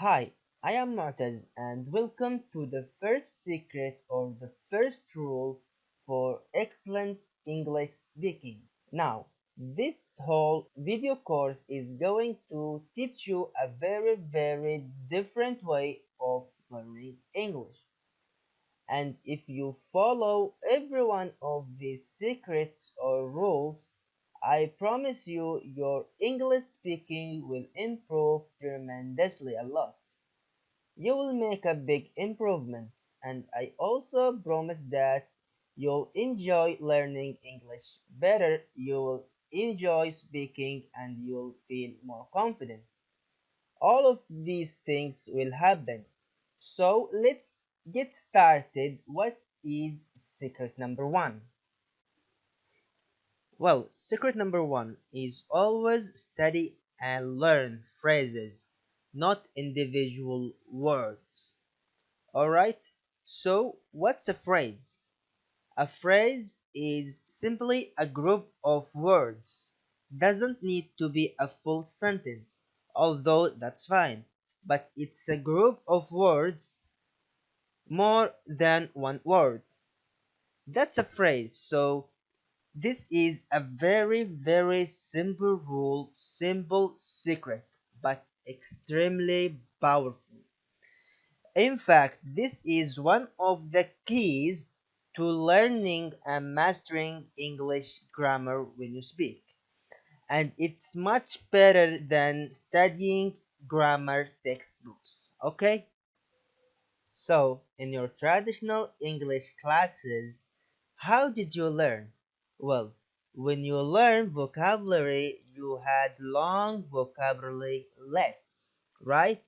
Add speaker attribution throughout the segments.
Speaker 1: Hi, I am Mu'taz and welcome to the first secret or the first rule for excellent English speaking. Now, this whole video course is going to teach you a very different way of learning English. And if you follow every one of these secrets or rules, I promise you your English speaking will improve tremendously a lot. You will make a big improvement, and I also promise that you'll enjoy learning English better, you'll enjoy speaking, and you'll feel more confident. All of these things will happen. So let's get started. What is secret number one? Well, secret number one is always study and learn phrases, not individual words. Alright, so what's a phrase? A phrase is simply a group of words. Doesn't need to be a full sentence, although that's fine. But it's a group of words, more than one word. That's a phrase. So this is a very simple rule, simple secret, but extremely powerful. In fact, this is one of the keys to learning and mastering English grammar when you speak. And it's much better than studying grammar textbooks. Okay? So, in your traditional English classes, how did you learn? Well, when you learn vocabulary, you had long vocabulary lists, right?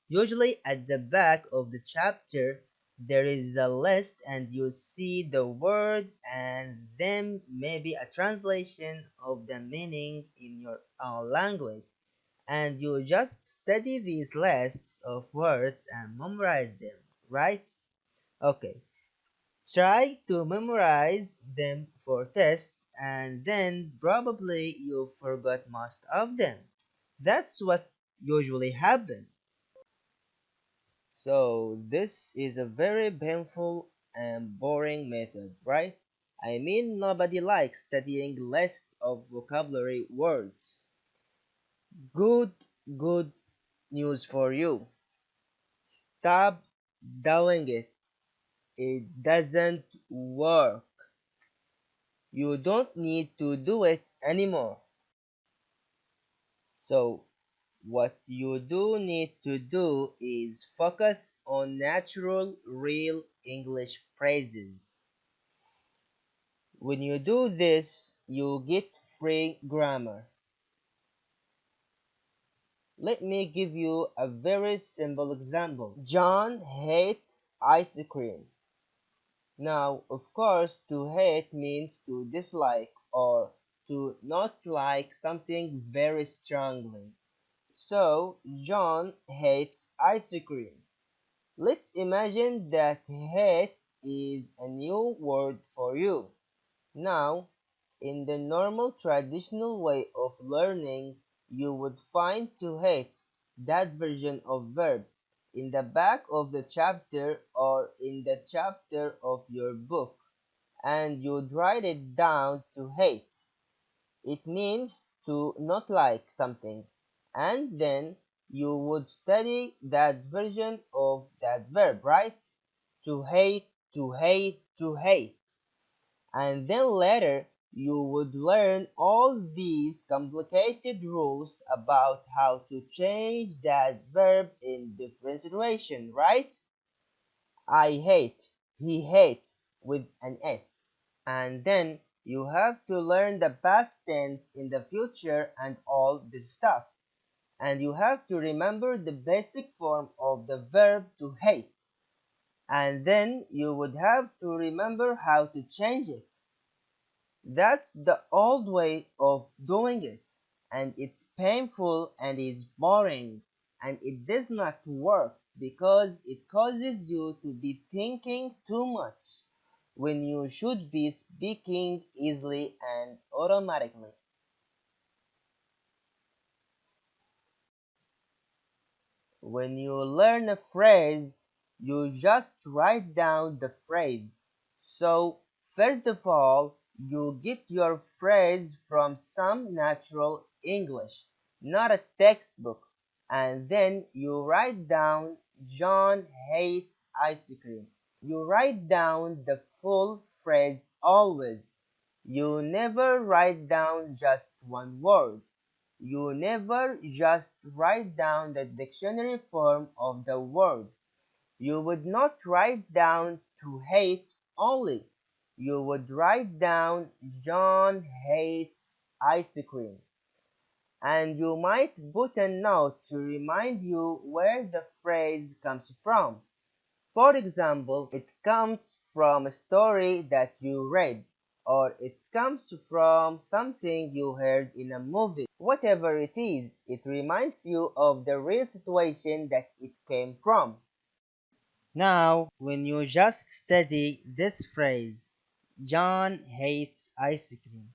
Speaker 1: Usually at the back of the chapter, there is a list and you see the word and then maybe a translation of the meaning in your own language. And you just study these lists of words and memorize them, right? Okay. Try to memorize them for tests and then probably you forgot most of them. That's what usually happens. So this is a very painful and boring method, right? I mean nobody likes studying lists of vocabulary words. Good, good news for you. Stop doing it. It doesn't work. You don't need to do it anymore. So, what you do need to do is focus on natural, real English phrases. When you do this, you get free grammar. Let me give you a very simple example. John hates ice cream. Now, of course, to hate means to dislike or to not like something very strongly. So, John hates ice cream. Let's imagine that hate is a new word for you. Now, in the normal traditional way of learning, you would find to hate, that version of verb, in the back of the chapter or in the chapter of your book, and you'd write it down to hate. It means to not like something, and then you would study that version of that verb, right? To hate, to hate, to hate. And then later you would learn all these complicated rules about how to change that verb in different situations, right? I hate, he hates with an S. And then you have to learn the past tense in the future and all this stuff. And you have to remember the basic form of the verb to hate. And then you would have to remember how to change it. That's the old way of doing it, and it's painful and is boring, and it does not work because it causes you to be thinking too much when you should be speaking easily and automatically. when you learn a phrase, you just write down the phrase. So, first of all, you get your phrase from some natural English, not a textbook, and then you write down John hates ice cream. You write down the full phrase always. You never write down just one word. You never just write down the dictionary form of the word. You would not write down to hate only. You would write down John hates ice cream. And you might put a note to remind you where the phrase comes from. For example, it comes from a story that you read, or it comes from something you heard in a movie. Whatever it is, it reminds you of the real situation that it came from. Now, when you just study this phrase, John hates ice cream,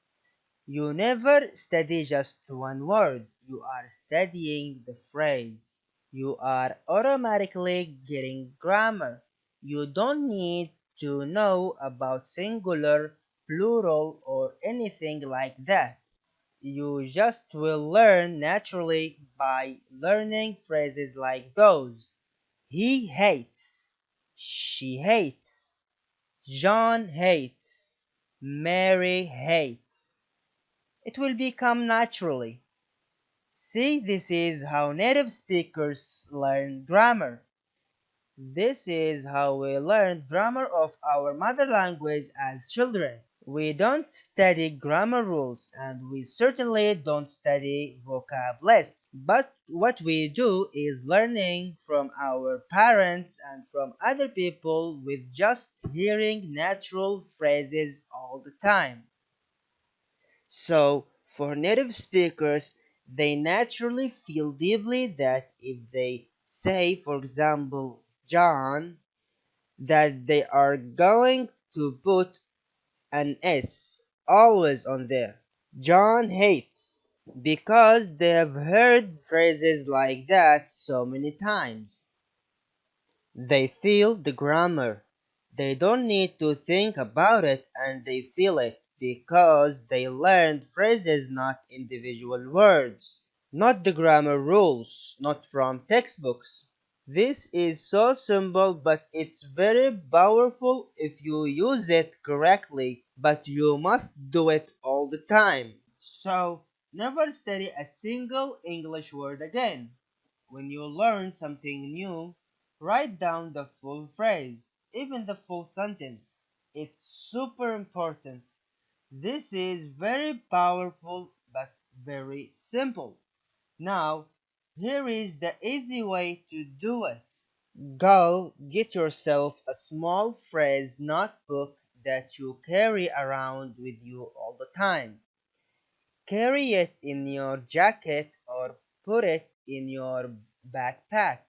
Speaker 1: you never study just one word. You are studying the phrase. You are automatically getting grammar. You don't need to know about singular, plural, or anything like that. You just will learn naturally by learning phrases like those. He hates. She hates. John hates. Mary hates. It will become naturally. See, this is how native speakers learn grammar. This is how we learn grammar of our mother language as children. We don't study grammar rules and we certainly don't study vocab lists. But what we do is learning from our parents and from other people with just hearing natural phrases all the time. So, for native speakers, they naturally feel deeply that if they say, for example, John, that they are going to put an S always on there. John hates because they have heard phrases like that so many times. They feel the grammar. They don't need to think about it and they feel it because they learned phrases, not individual words, not the grammar rules, not from textbooks. This is so simple, but it's very powerful if you use it correctly, but you must do it all the time. So, never study a single English word again. When you learn something new, write down the full phrase, even the full sentence. It's super important. This is very powerful but very simple. Now, here is the easy way to do it. Go get yourself a small phrase notebook that you carry around with you all the time. Carry it in your jacket or put it in your backpack.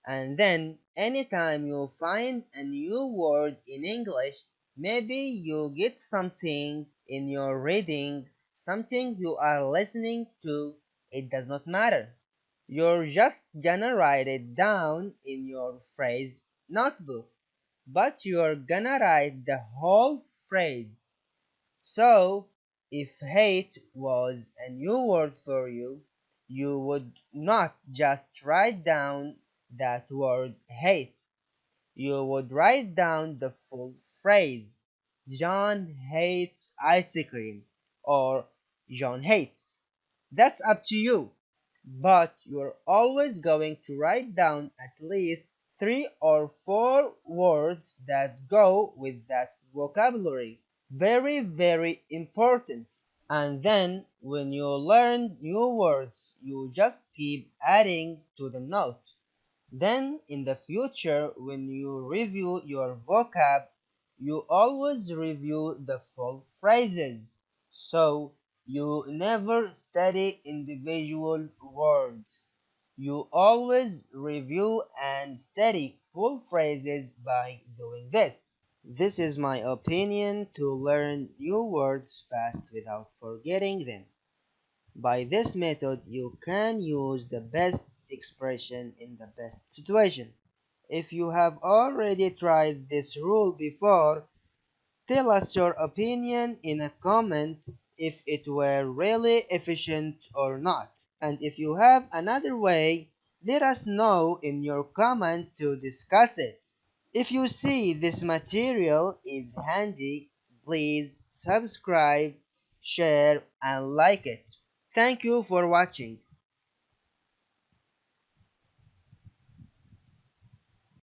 Speaker 1: And then, anytime you find a new word in English, maybe you get something in your reading, something you are listening to, it does not matter. You're just gonna write it down in your phrase notebook, but you're gonna write the whole phrase. So, if hate was a new word for you, you would not just write down that word hate. You would write down the full phrase. John hates ice cream or John hates. That's up to you. But you're always going to write down at least 3 or 4 words that go with that vocabulary. Very, very important. And then when you learn new words, you just keep adding to the note. Then in the future, when you review your vocab, you always review the full phrases. So you never study individual words. You always review and study full phrases by doing this. This is my opinion to learn new words fast without forgetting them. By this method, you can use the best expression in the best situation. If you have already tried this rule before, tell us your opinion in a comment if it were really efficient or not. And if you have another way, let us know in your comment to discuss it. If you see this material is handy, please subscribe, share, and like it. Thank you for watching.